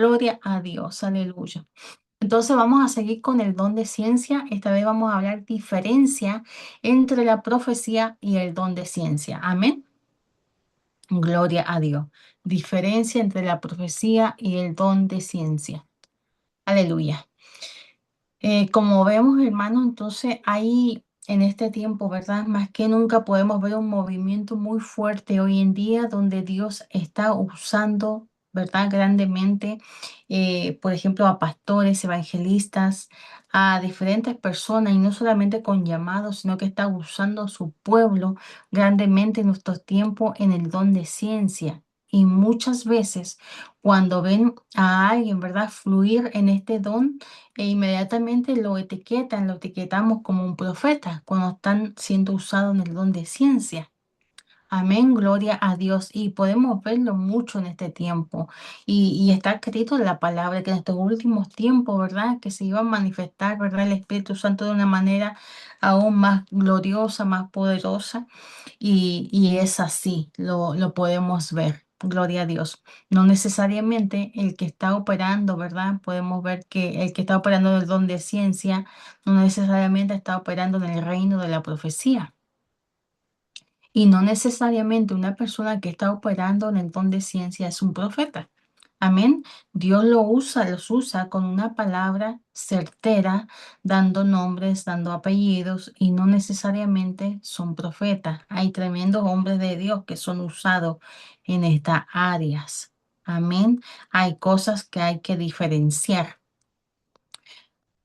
Gloria a Dios, aleluya. Entonces vamos a seguir con el don de ciencia. Esta vez vamos a hablar diferencia entre la profecía y el don de ciencia. Amén. Gloria a Dios. Diferencia entre la profecía y el don de ciencia. Aleluya. Como vemos, hermanos, entonces ahí en este tiempo, ¿verdad? Más que nunca podemos ver un movimiento muy fuerte hoy en día donde Dios está usando, ¿verdad? Grandemente, por ejemplo, a pastores, evangelistas, a diferentes personas y no solamente con llamados, sino que está usando a su pueblo grandemente en nuestros tiempos en el don de ciencia. Y muchas veces cuando ven a alguien, ¿verdad? Fluir en este don, e inmediatamente lo etiquetan, lo etiquetamos como un profeta cuando están siendo usados en el don de ciencia. Amén, gloria a Dios. Y podemos verlo mucho en este tiempo. Y está escrito en la palabra que en estos últimos tiempos, ¿verdad? Que se iba a manifestar, ¿verdad? El Espíritu Santo de una manera aún más gloriosa, más poderosa. Y es así, lo podemos ver. Gloria a Dios. No necesariamente el que está operando, ¿verdad? Podemos ver que el que está operando en el don de ciencia no necesariamente está operando en el reino de la profecía. Y no necesariamente una persona que está operando en el don de ciencia es un profeta. Amén. Dios los usa con una palabra certera, dando nombres, dando apellidos y no necesariamente son profetas. Hay tremendos hombres de Dios que son usados en estas áreas. Amén. Hay cosas que hay que diferenciar.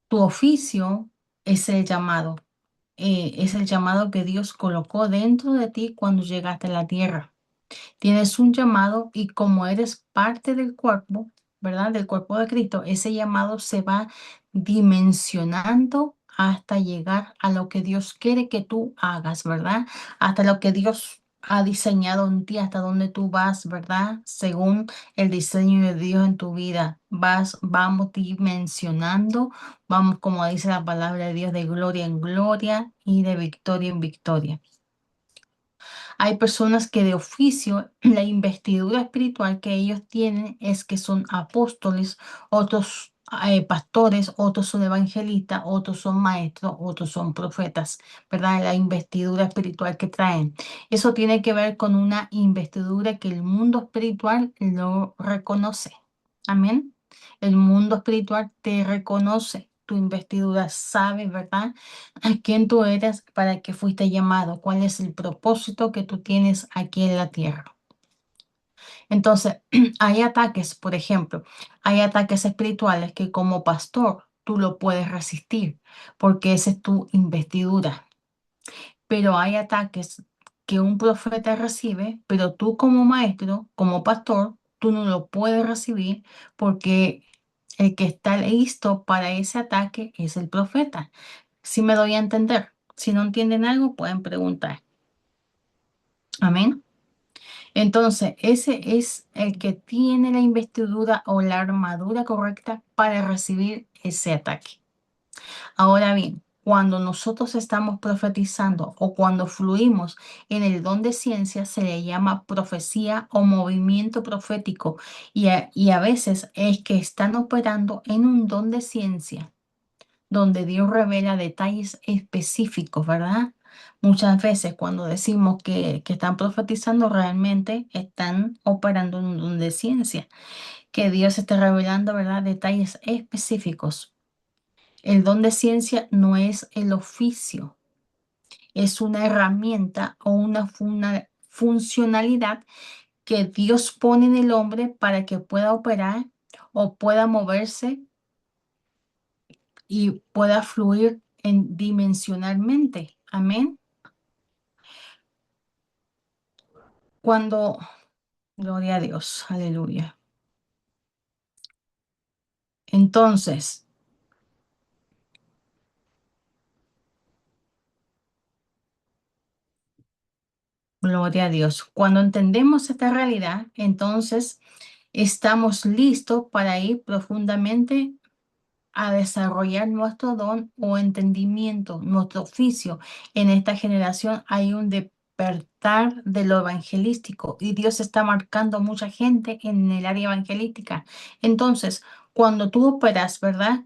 Tu oficio es el llamado. Es el llamado que Dios colocó dentro de ti cuando llegaste a la tierra. Tienes un llamado y como eres parte del cuerpo, ¿verdad? Del cuerpo de Cristo, ese llamado se va dimensionando hasta llegar a lo que Dios quiere que tú hagas, ¿verdad? Hasta lo que Dios ha diseñado en ti, hasta donde tú vas, ¿verdad? Según el diseño de Dios en tu vida, vamos dimensionando, vamos, como dice la palabra de Dios, de gloria en gloria y de victoria en victoria. Hay personas que de oficio la investidura espiritual que ellos tienen es que son apóstoles, otros pastores, otros son evangelistas, otros son maestros, otros son profetas, ¿verdad? La investidura espiritual que traen. Eso tiene que ver con una investidura que el mundo espiritual lo reconoce. Amén. El mundo espiritual te reconoce. Tu investidura sabe, ¿verdad? A quién tú eres, para qué fuiste llamado, cuál es el propósito que tú tienes aquí en la tierra. Entonces, hay ataques, por ejemplo, hay ataques espirituales que como pastor tú lo puedes resistir, porque esa es tu investidura. Pero hay ataques que un profeta recibe, pero tú como maestro, como pastor, tú no lo puedes recibir porque el que está listo para ese ataque es el profeta. Si me doy a entender. Si no entienden algo, pueden preguntar. Amén. Entonces, ese es el que tiene la investidura o la armadura correcta para recibir ese ataque. Ahora bien, cuando nosotros estamos profetizando o cuando fluimos en el don de ciencia, se le llama profecía o movimiento profético. Y a veces es que están operando en un don de ciencia donde Dios revela detalles específicos, ¿verdad? Muchas veces cuando decimos que están profetizando, realmente están operando en un don de ciencia, que Dios está revelando, ¿verdad? Detalles específicos. El don de ciencia no es el oficio, es una herramienta o una funcionalidad que Dios pone en el hombre para que pueda operar o pueda moverse y pueda fluir dimensionalmente. Amén. Cuando, gloria a Dios, aleluya. Entonces, gloria a Dios. Cuando entendemos esta realidad, entonces estamos listos para ir profundamente a desarrollar nuestro don o entendimiento, nuestro oficio. En esta generación hay un despertar de lo evangelístico y Dios está marcando mucha gente en el área evangelística. Entonces, cuando tú operas, ¿verdad?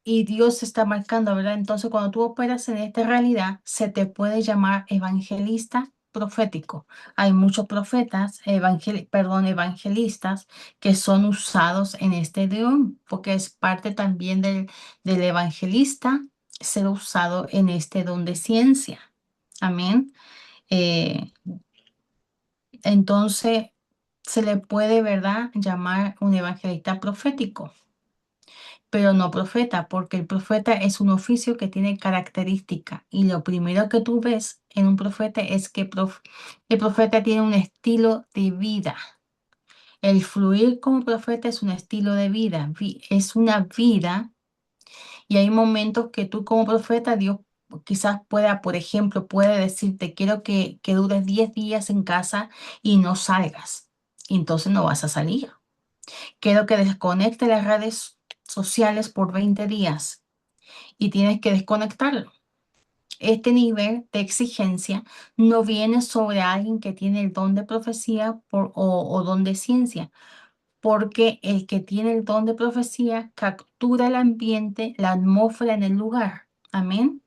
Y Dios está marcando, ¿verdad? Entonces, cuando tú operas en esta realidad, se te puede llamar evangelista profético. Hay muchos profetas, evangelistas que son usados en este don, porque es parte también del evangelista ser usado en este don de ciencia. Amén. Eh, entonces, se le puede, ¿verdad?, llamar un evangelista profético, pero no profeta, porque el profeta es un oficio que tiene característica. Y lo primero que tú ves en un profeta es que el profeta tiene un estilo de vida. El fluir como profeta es un estilo de vida, es una vida. Y hay momentos que tú como profeta, Dios quizás pueda, por ejemplo, puede decirte, quiero que dures 10 días en casa y no salgas. Y entonces no vas a salir. Quiero que desconecte las redes sociales por 20 días y tienes que desconectarlo. Este nivel de exigencia no viene sobre alguien que tiene el don de profecía o don de ciencia, porque el que tiene el don de profecía captura el ambiente, la atmósfera en el lugar. Amén.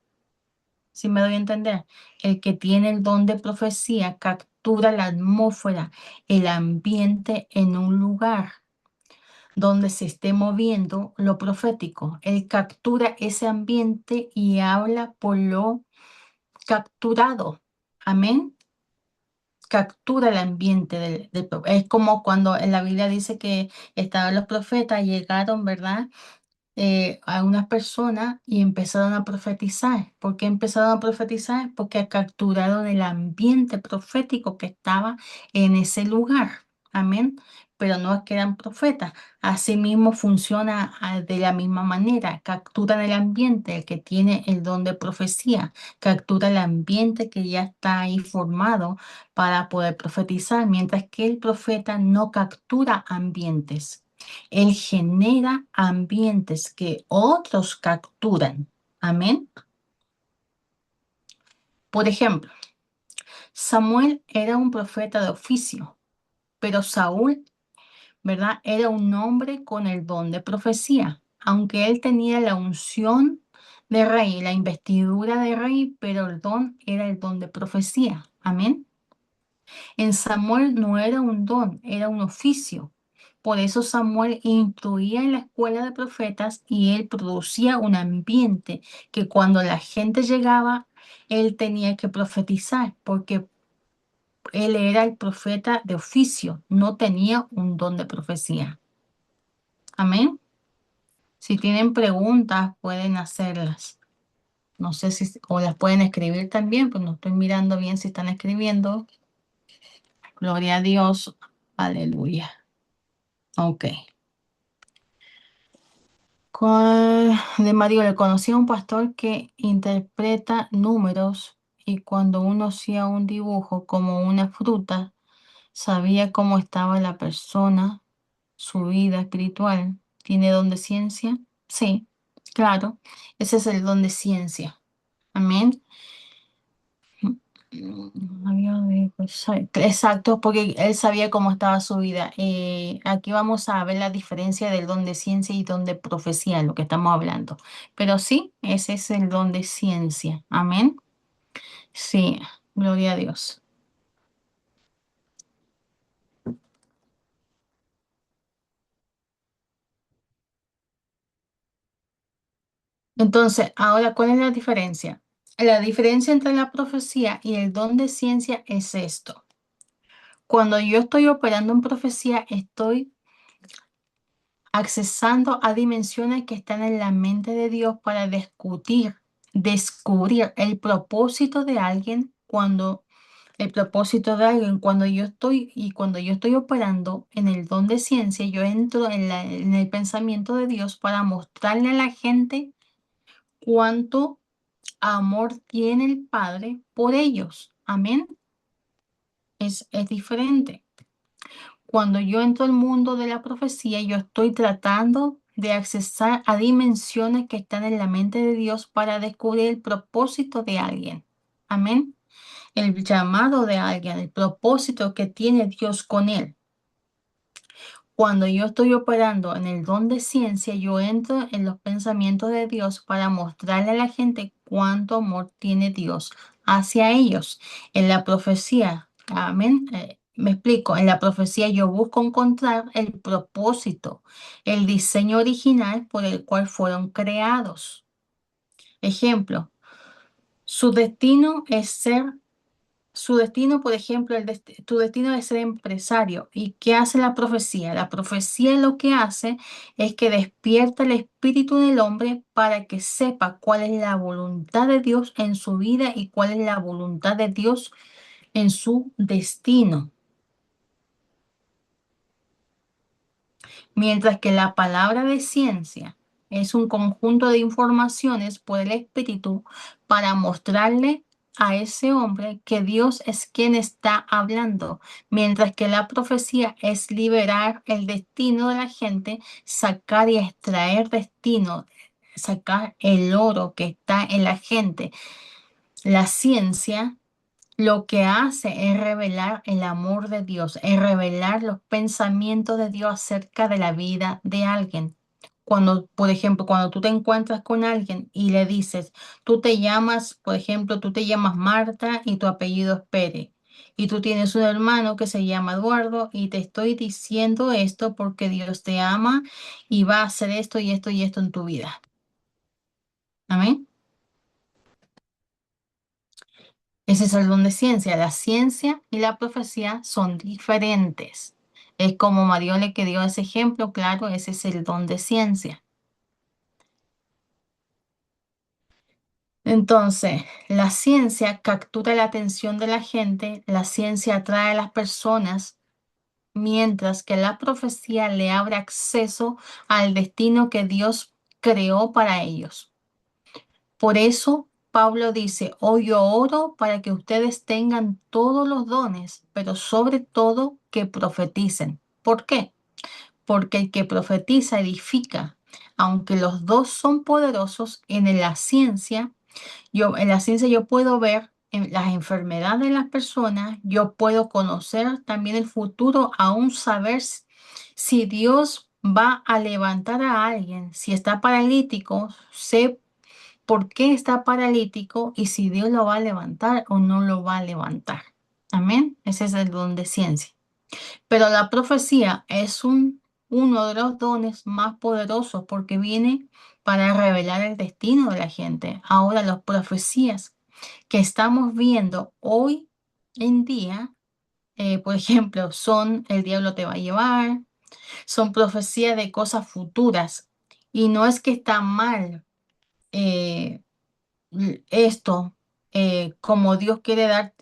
Si me doy a entender, el que tiene el don de profecía captura la atmósfera, el ambiente en un lugar donde se esté moviendo lo profético. Él captura ese ambiente y habla por lo capturado. Amén. Captura el ambiente es como cuando en la Biblia dice que estaban los profetas, llegaron, ¿verdad? A unas personas y empezaron a profetizar. ¿Por qué empezaron a profetizar? Porque capturaron el ambiente profético que estaba en ese lugar. Amén. Pero no es que eran profetas. Asimismo funciona de la misma manera. Capturan el ambiente, el que tiene el don de profecía. Captura el ambiente que ya está ahí formado para poder profetizar, mientras que el profeta no captura ambientes. Él genera ambientes que otros capturan. Amén. Por ejemplo, Samuel era un profeta de oficio, pero Saúl, ¿verdad? Era un hombre con el don de profecía, aunque él tenía la unción de rey, la investidura de rey, pero el don era el don de profecía. Amén. En Samuel no era un don, era un oficio. Por eso Samuel instruía en la escuela de profetas y él producía un ambiente que cuando la gente llegaba, él tenía que profetizar, porque él era el profeta de oficio, no tenía un don de profecía. Amén. Si tienen preguntas, pueden hacerlas. No sé si, o las pueden escribir también, pues no estoy mirando bien si están escribiendo. Gloria a Dios. Aleluya. Ok. De Mario le conocí a un pastor que interpreta números y cuando uno hacía un dibujo como una fruta, sabía cómo estaba la persona, su vida espiritual. ¿Tiene don de ciencia? Sí, claro. Ese es el don de ciencia. Amén. Exacto, porque él sabía cómo estaba su vida. Aquí vamos a ver la diferencia del don de ciencia y don de profecía, lo que estamos hablando. Pero sí, ese es el don de ciencia. Amén. Sí, gloria a Dios. Entonces, ahora, ¿cuál es la diferencia? La diferencia entre la profecía y el don de ciencia es esto. Cuando yo estoy operando en profecía, estoy accesando a dimensiones que están en la mente de Dios para descubrir el propósito de alguien cuando yo estoy y cuando yo estoy operando en el don de ciencia, yo entro en el pensamiento de Dios para mostrarle a la gente cuánto amor tiene el Padre por ellos. Amén. Es diferente. Cuando yo entro al mundo de la profecía, yo estoy tratando de accesar a dimensiones que están en la mente de Dios para descubrir el propósito de alguien. Amén. El llamado de alguien, el propósito que tiene Dios con él. Cuando yo estoy operando en el don de ciencia, yo entro en los pensamientos de Dios para mostrarle a la gente cuánto amor tiene Dios hacia ellos. En la profecía, amén. Me explico, en la profecía yo busco encontrar el propósito, el diseño original por el cual fueron creados. Ejemplo, su destino es ser su destino, por ejemplo, tu destino es ser empresario. ¿Y qué hace la profecía? La profecía lo que hace es que despierta el espíritu del hombre para que sepa cuál es la voluntad de Dios en su vida y cuál es la voluntad de Dios en su destino. Mientras que la palabra de ciencia es un conjunto de informaciones por el Espíritu para mostrarle a ese hombre que Dios es quien está hablando, mientras que la profecía es liberar el destino de la gente, sacar y extraer destino, sacar el oro que está en la gente. La ciencia lo que hace es revelar el amor de Dios, es revelar los pensamientos de Dios acerca de la vida de alguien. Cuando, por ejemplo, cuando tú te encuentras con alguien y le dices, tú te llamas, por ejemplo, tú te llamas Marta y tu apellido es Pérez. Y tú tienes un hermano que se llama Eduardo y te estoy diciendo esto porque Dios te ama y va a hacer esto y esto y esto en tu vida. Amén. Ese es el don de ciencia. La ciencia y la profecía son diferentes. Es como Mariole que dio ese ejemplo, claro, ese es el don de ciencia. Entonces, la ciencia captura la atención de la gente, la ciencia atrae a las personas, mientras que la profecía le abre acceso al destino que Dios creó para ellos. Por eso Pablo dice, hoy yo oro para que ustedes tengan todos los dones, pero sobre todo que profeticen. ¿Por qué? Porque el que profetiza edifica. Aunque los dos son poderosos en la ciencia, en la ciencia yo puedo ver las enfermedades de las personas, yo puedo conocer también el futuro, aún saber si Dios va a levantar a alguien, si está paralítico, sé por qué está paralítico y si Dios lo va a levantar o no lo va a levantar. Amén. Ese es el don de ciencia. Pero la profecía es uno de los dones más poderosos porque viene para revelar el destino de la gente. Ahora, las profecías que estamos viendo hoy en día, por ejemplo, son el diablo te va a llevar, son profecías de cosas futuras. Y no es que está mal. eh, esto, como Dios quiere dar,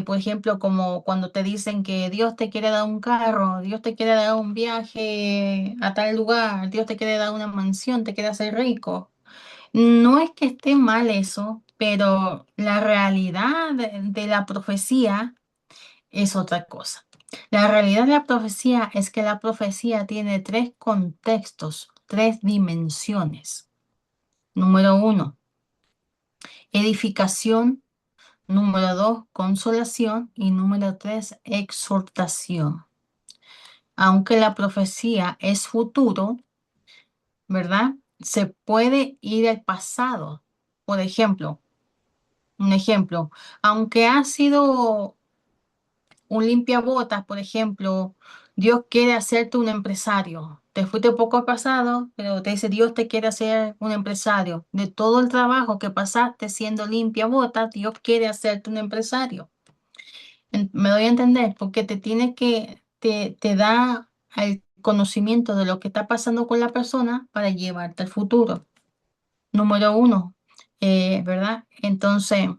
por ejemplo, como cuando te dicen que Dios te quiere dar un carro, Dios te quiere dar un viaje a tal lugar, Dios te quiere dar una mansión, te quiere hacer rico. No es que esté mal eso, pero la realidad de la profecía es otra cosa. La realidad de la profecía es que la profecía tiene tres contextos, tres dimensiones. Número uno, edificación. Número dos, consolación. Y número tres, exhortación. Aunque la profecía es futuro, ¿verdad? Se puede ir al pasado. Por ejemplo, un ejemplo, aunque ha sido un limpiabotas, por ejemplo, Dios quiere hacerte un empresario. Te fuiste poco al pasado, pero te dice Dios te quiere hacer un empresario. De todo el trabajo que pasaste siendo limpiabotas, Dios quiere hacerte un empresario. Me doy a entender, porque te da el conocimiento de lo que está pasando con la persona para llevarte al futuro. Número uno, ¿verdad? Entonces,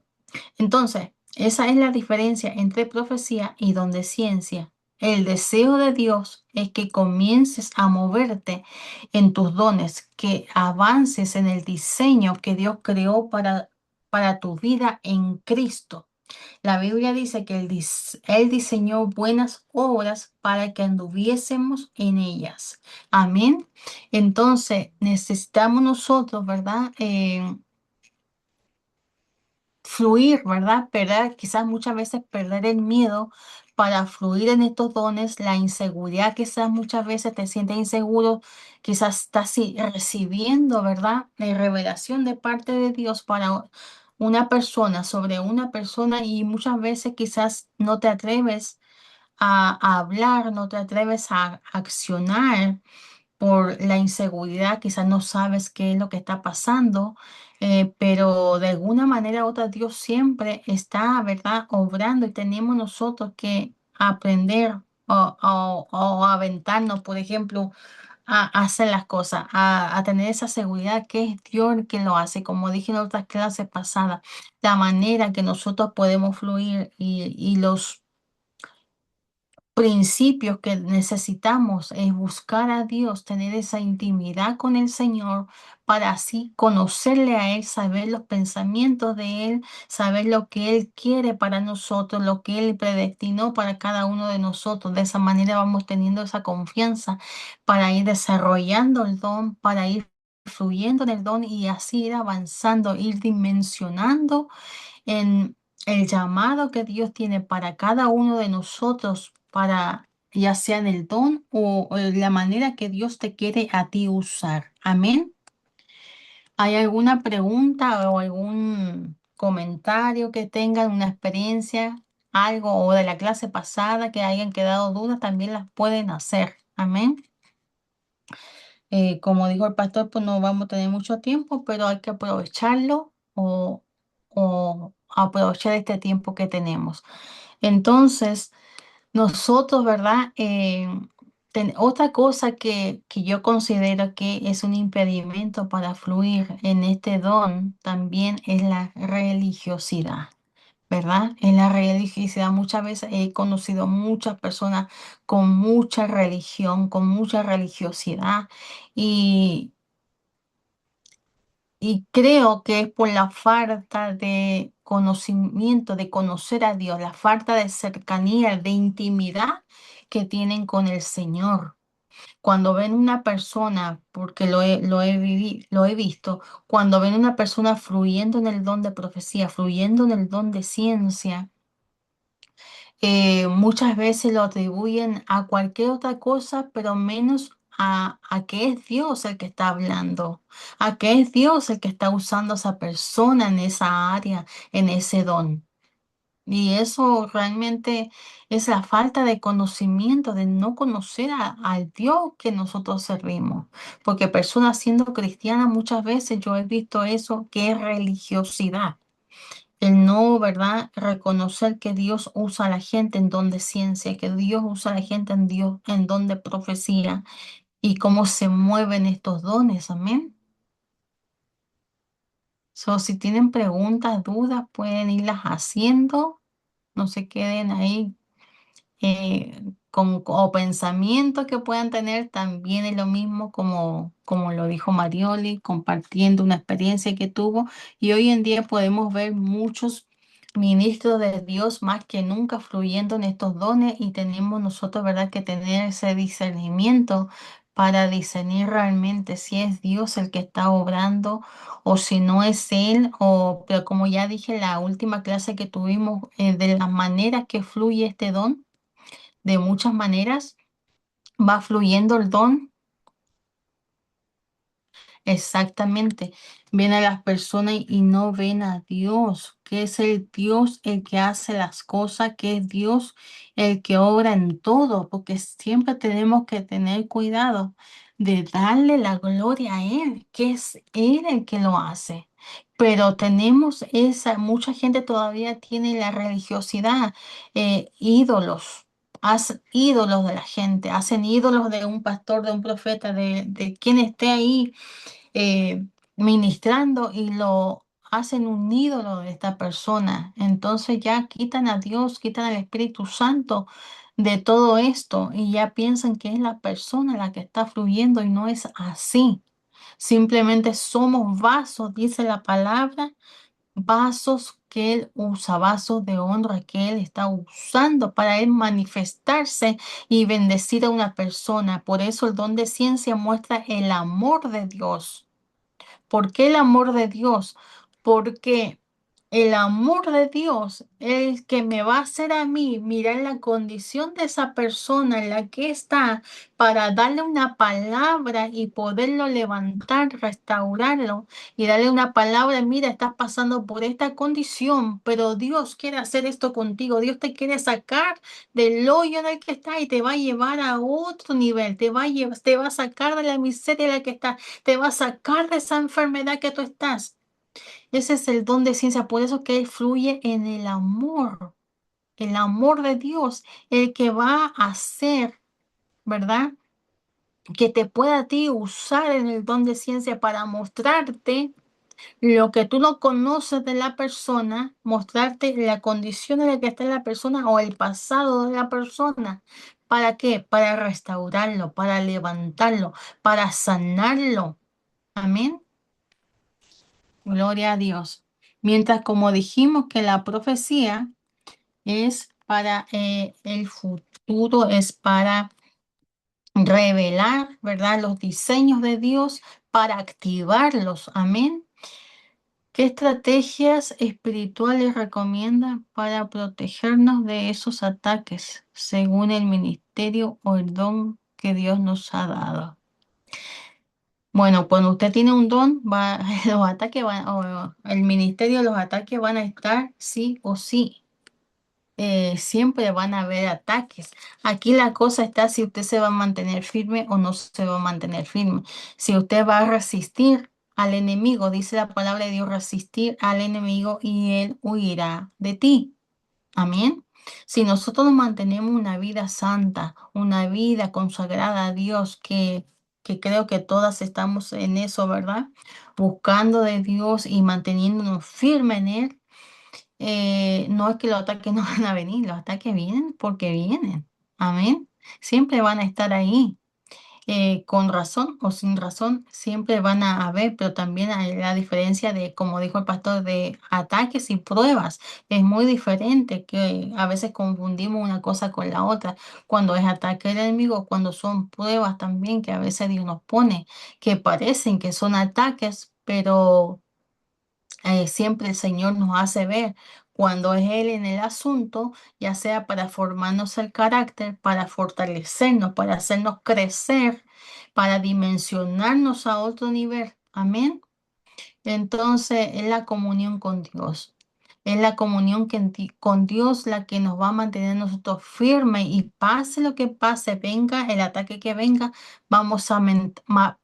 esa es la diferencia entre profecía y don de ciencia. El deseo de Dios es que comiences a moverte en tus dones, que avances en el diseño que Dios creó para tu vida en Cristo. La Biblia dice que Él diseñó buenas obras para que anduviésemos en ellas. Amén. Entonces, necesitamos nosotros, ¿verdad? fluir, ¿verdad? Perder, quizás muchas veces perder el miedo para fluir en estos dones, la inseguridad, quizás muchas veces te sientes inseguro, quizás estás recibiendo, ¿verdad? La revelación de parte de Dios para una persona, sobre una persona y muchas veces quizás no te atreves a hablar, no te atreves a accionar por la inseguridad, quizás no sabes qué es lo que está pasando, pero de alguna manera u otra Dios siempre está, ¿verdad?, obrando y tenemos nosotros que aprender o aventarnos, por ejemplo, a hacer las cosas, a tener esa seguridad que es Dios el que lo hace, como dije en otras clases pasadas, la manera que nosotros podemos fluir y los principios que necesitamos es buscar a Dios, tener esa intimidad con el Señor para así conocerle a Él, saber los pensamientos de Él, saber lo que Él quiere para nosotros, lo que Él predestinó para cada uno de nosotros. De esa manera vamos teniendo esa confianza para ir desarrollando el don, para ir fluyendo en el don y así ir avanzando, ir dimensionando en el llamado que Dios tiene para cada uno de nosotros, para ya sea en el don o en la manera que Dios te quiere a ti usar. Amén. ¿Hay alguna pregunta o algún comentario que tengan, una experiencia, algo o de la clase pasada que hayan quedado dudas? También las pueden hacer. Amén. Como dijo el pastor, pues no vamos a tener mucho tiempo, pero hay que aprovecharlo o aprovechar este tiempo que tenemos. Entonces, nosotros, ¿verdad? Otra cosa que yo considero que es un impedimento para fluir en este don también es la religiosidad. ¿Verdad? En la religiosidad muchas veces he conocido muchas personas con mucha religión, con mucha religiosidad y, y creo que es por la falta de conocimiento, de conocer a Dios, la falta de cercanía, de intimidad que tienen con el Señor. Cuando ven una persona, porque lo he visto, cuando ven una persona fluyendo en el don de profecía, fluyendo en el don de ciencia, muchas veces lo atribuyen a cualquier otra cosa, pero menos a que es Dios el que está hablando, a que es Dios el que está usando a esa persona en esa área, en ese don. Y eso realmente es la falta de conocimiento, de no conocer al Dios que nosotros servimos. Porque personas siendo cristianas muchas veces yo he visto eso que es religiosidad. El no, ¿verdad? Reconocer que Dios usa a la gente en don de ciencia, que Dios usa a la gente en Dios, en don de profecía y cómo se mueven estos dones. Amén. So, si tienen preguntas, dudas, pueden irlas haciendo. No se queden ahí o pensamientos que puedan tener, también es lo mismo como lo dijo Marioli, compartiendo una experiencia que tuvo. Y hoy en día podemos ver muchos ministros de Dios más que nunca fluyendo en estos dones y tenemos nosotros, ¿verdad?, que tener ese discernimiento para discernir realmente si es Dios el que está obrando o si no es Él, pero como ya dije en la última clase que tuvimos, de las maneras que fluye este don de muchas maneras, va fluyendo el don. Exactamente. Ven a las personas y no ven a Dios, que es el Dios el que hace las cosas, que es Dios el que obra en todo, porque siempre tenemos que tener cuidado de darle la gloria a Él, que es Él el que lo hace. Pero tenemos mucha gente todavía tiene la religiosidad, ídolos. Hacen ídolos de la gente, hacen ídolos de un pastor, de un profeta, de quien esté ahí eh, ministrando y lo hacen un ídolo de esta persona. Entonces ya quitan a Dios, quitan al Espíritu Santo de todo esto y ya piensan que es la persona la que está fluyendo y no es así. Simplemente somos vasos, dice la palabra, vasos que Él usa, vasos de honra que Él está usando para Él manifestarse y bendecir a una persona. Por eso el don de ciencia muestra el amor de Dios. ¿Por qué el amor de Dios? Porque El amor de Dios, el que me va a hacer a mí mirar la condición de esa persona en la que está para darle una palabra y poderlo levantar, restaurarlo y darle una palabra, mira, estás pasando por esta condición, pero Dios quiere hacer esto contigo, Dios te quiere sacar del hoyo en el que está y te va a llevar a otro nivel, te va a sacar de la miseria en la que está, te va a sacar de esa enfermedad que tú estás. Ese es el don de ciencia, por eso que él fluye en el amor de Dios, el que va a hacer, ¿verdad? Que te pueda a ti usar en el don de ciencia para mostrarte lo que tú no conoces de la persona, mostrarte la condición en la que está la persona o el pasado de la persona. ¿Para qué? Para restaurarlo, para levantarlo, para sanarlo. Amén. Gloria a Dios. Mientras, como dijimos que la profecía es para el futuro, es para revelar, ¿verdad? Los diseños de Dios, para activarlos. Amén. ¿Qué estrategias espirituales recomienda para protegernos de esos ataques según el ministerio o el don que Dios nos ha dado? Bueno, cuando usted tiene un don, los ataques van, o el ministerio, los ataques van a estar sí o sí. Siempre van a haber ataques. Aquí la cosa está si usted se va a mantener firme o no se va a mantener firme. Si usted va a resistir al enemigo, dice la palabra de Dios, resistir al enemigo y él huirá de ti. Amén. Si nosotros nos mantenemos una vida santa, una vida consagrada a Dios, que creo que todas estamos en eso, ¿verdad? Buscando de Dios y manteniéndonos firmes en Él, no es que los ataques no van a venir, los ataques vienen porque vienen. Amén. Siempre van a estar ahí. Con razón o sin razón, siempre van a haber, pero también hay la diferencia de, como dijo el pastor, de ataques y pruebas. Es muy diferente que a veces confundimos una cosa con la otra. Cuando es ataque del enemigo, cuando son pruebas también que a veces Dios nos pone, que parecen que son ataques, pero siempre el Señor nos hace ver cuando es Él en el asunto, ya sea para formarnos el carácter, para fortalecernos, para hacernos crecer, para dimensionarnos a otro nivel. Amén. Entonces, es la comunión con Dios. Es la comunión con Dios la que nos va a mantener nosotros firmes y pase lo que pase, venga el ataque que venga, vamos a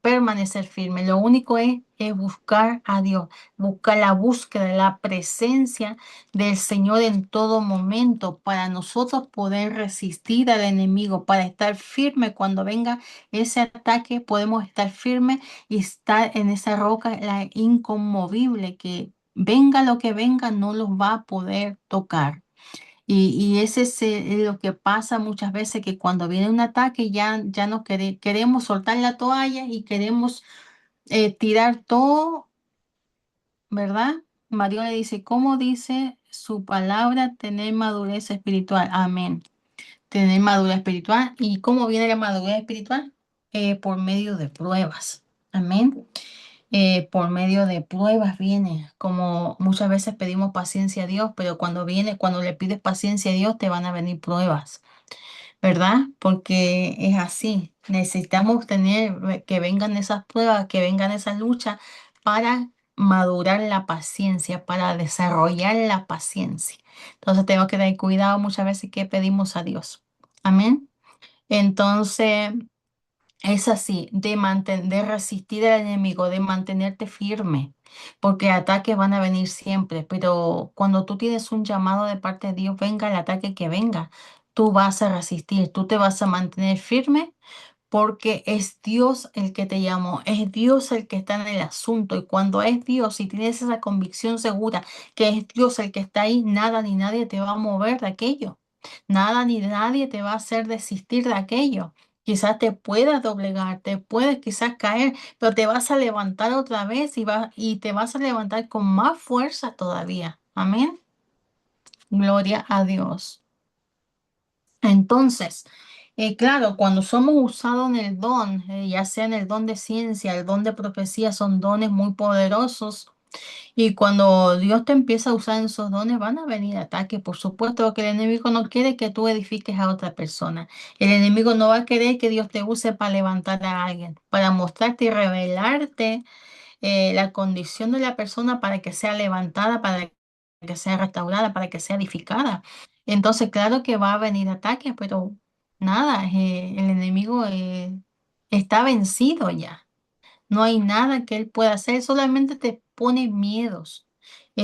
permanecer firmes. Lo único es buscar a Dios, buscar la búsqueda, la presencia del Señor en todo momento para nosotros poder resistir al enemigo, para estar firme cuando venga ese ataque, podemos estar firmes y estar en esa roca, la inconmovible, que venga lo que venga, no los va a poder tocar. Y ese es lo que pasa muchas veces, que cuando viene un ataque ya no queremos soltar la toalla y queremos tirar todo, ¿verdad? Mario le dice, ¿cómo dice su palabra? Tener madurez espiritual. Amén. Tener madurez espiritual. ¿Y cómo viene la madurez espiritual? Por medio de pruebas. Amén. Por medio de pruebas viene, como muchas veces pedimos paciencia a Dios, pero cuando le pides paciencia a Dios, te van a venir pruebas, ¿verdad? Porque es así. Necesitamos tener que vengan esas pruebas, que vengan esas luchas para madurar la paciencia, para desarrollar la paciencia. Entonces tenemos que tener cuidado muchas veces que pedimos a Dios. Amén. Entonces, es así, de resistir al enemigo, de mantenerte firme, porque ataques van a venir siempre, pero cuando tú tienes un llamado de parte de Dios, venga el ataque que venga, tú vas a resistir, tú te vas a mantener firme, porque es Dios el que te llamó, es Dios el que está en el asunto, y cuando es Dios y tienes esa convicción segura que es Dios el que está ahí, nada ni nadie te va a mover de aquello, nada ni nadie te va a hacer desistir de aquello. Quizás te puedas doblegar, te puedes quizás caer, pero te vas a levantar otra vez y te vas a levantar con más fuerza todavía. Amén. Gloria a Dios. Entonces, claro, cuando somos usados en el don, ya sea en el don de ciencia, el don de profecía, son dones muy poderosos. Y cuando Dios te empieza a usar en esos dones, van a venir ataques, por supuesto, porque el enemigo no quiere que tú edifiques a otra persona. El enemigo no va a querer que Dios te use para levantar a alguien, para mostrarte y revelarte la condición de la persona para que sea levantada, para que sea restaurada, para que sea edificada. Entonces, claro que va a venir ataques, pero nada, el enemigo está vencido ya. No hay nada que él pueda hacer, solamente te pone miedos,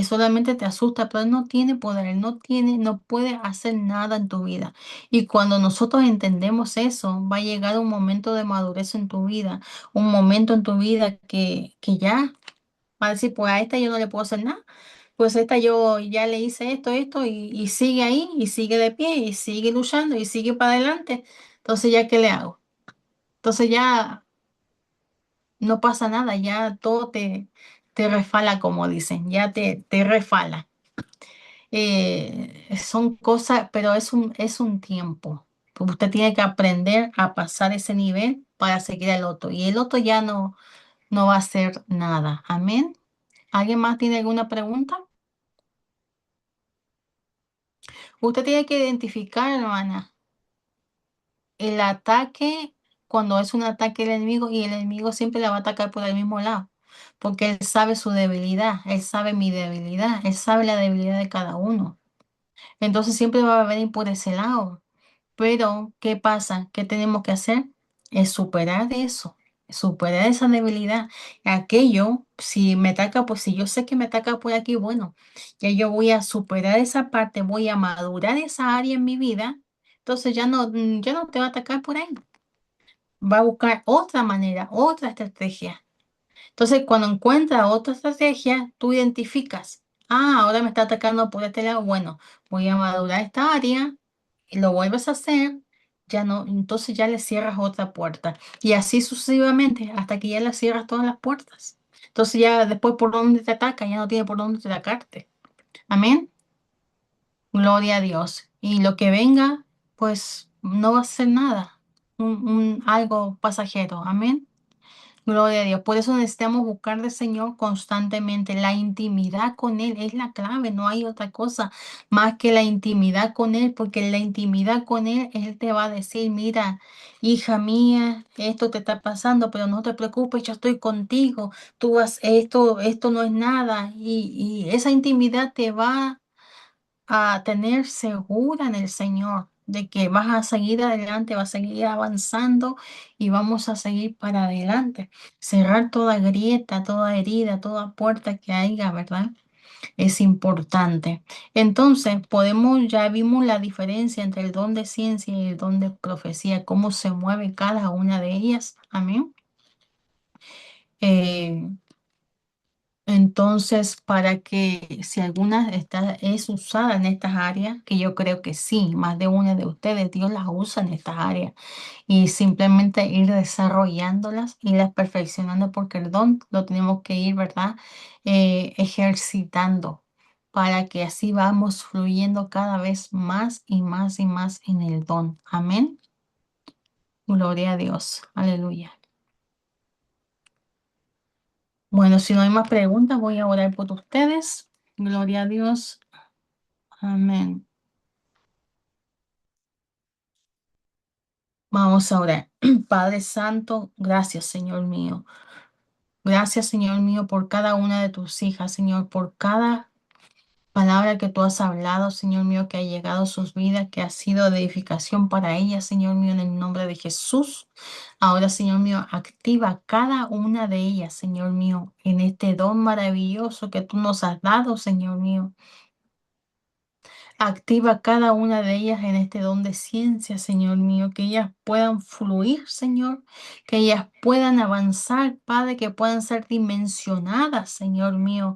solamente te asusta, pero él no tiene poder, él no tiene, no puede hacer nada en tu vida. Y cuando nosotros entendemos eso, va a llegar un momento de madurez en tu vida, un momento en tu vida que ya va a decir, pues a esta yo no le puedo hacer nada, pues a esta yo ya le hice esto, y sigue ahí, y sigue de pie, y sigue luchando, y sigue para adelante. Entonces, ¿ya qué le hago? Entonces ya no pasa nada, ya todo te refala, como dicen, ya te refala. Son cosas, pero es un tiempo. Usted tiene que aprender a pasar ese nivel para seguir al otro. Y el otro ya no va a hacer nada. Amén. ¿Alguien más tiene alguna pregunta? Usted tiene que identificar, hermana, el ataque cuando es un ataque del enemigo, y el enemigo siempre la va a atacar por el mismo lado, porque él sabe su debilidad, él sabe mi debilidad, él sabe la debilidad de cada uno. Entonces siempre va a venir por ese lado. Pero, ¿qué pasa? ¿Qué tenemos que hacer? Es superar eso, superar esa debilidad. Aquello, si me ataca, pues si yo sé que me ataca por aquí, bueno, ya yo voy a superar esa parte, voy a madurar esa área en mi vida. Entonces ya no te va a atacar por ahí. Va a buscar otra manera, otra estrategia. Entonces, cuando encuentra otra estrategia, tú identificas, ahora me está atacando por este lado, bueno, voy a madurar esta área, y lo vuelves a hacer, ya no, entonces ya le cierras otra puerta. Y así sucesivamente, hasta que ya le cierras todas las puertas. Entonces ya después por donde te ataca, ya no tiene por dónde atacarte. Amén. Gloria a Dios. Y lo que venga, pues no va a ser nada, algo pasajero. Amén. Gloria a Dios. Por eso necesitamos buscar del Señor constantemente. La intimidad con Él es la clave. No hay otra cosa más que la intimidad con Él, porque en la intimidad con Él, Él te va a decir, mira, hija mía, esto te está pasando, pero no te preocupes, yo estoy contigo. Tú vas, esto no es nada. Y esa intimidad te va a tener segura en el Señor, de que vas a seguir adelante, vas a seguir avanzando, y vamos a seguir para adelante. Cerrar toda grieta, toda herida, toda puerta que haya, ¿verdad? Es importante. Entonces, ya vimos la diferencia entre el don de ciencia y el don de profecía, cómo se mueve cada una de ellas. Amén. Eh, Entonces, para que si alguna es usada en estas áreas, que yo creo que sí, más de una de ustedes, Dios las usa en estas áreas, y simplemente ir desarrollándolas, irlas perfeccionando, porque el don lo tenemos que ir, ¿verdad? Ejercitando, para que así vamos fluyendo cada vez más y más y más en el don. Amén. Gloria a Dios. Aleluya. Bueno, si no hay más preguntas, voy a orar por ustedes. Gloria a Dios. Amén. Vamos a orar. Padre Santo, gracias, Señor mío. Gracias, Señor mío, por cada una de tus hijas, Señor, por cada palabra que tú has hablado, Señor mío, que ha llegado a sus vidas, que ha sido de edificación para ellas, Señor mío, en el nombre de Jesús. Ahora, Señor mío, activa cada una de ellas, Señor mío, en este don maravilloso que tú nos has dado, Señor mío. Activa cada una de ellas en este don de ciencia, Señor mío, que ellas puedan fluir, Señor, que ellas puedan avanzar, Padre, que puedan ser dimensionadas, Señor mío,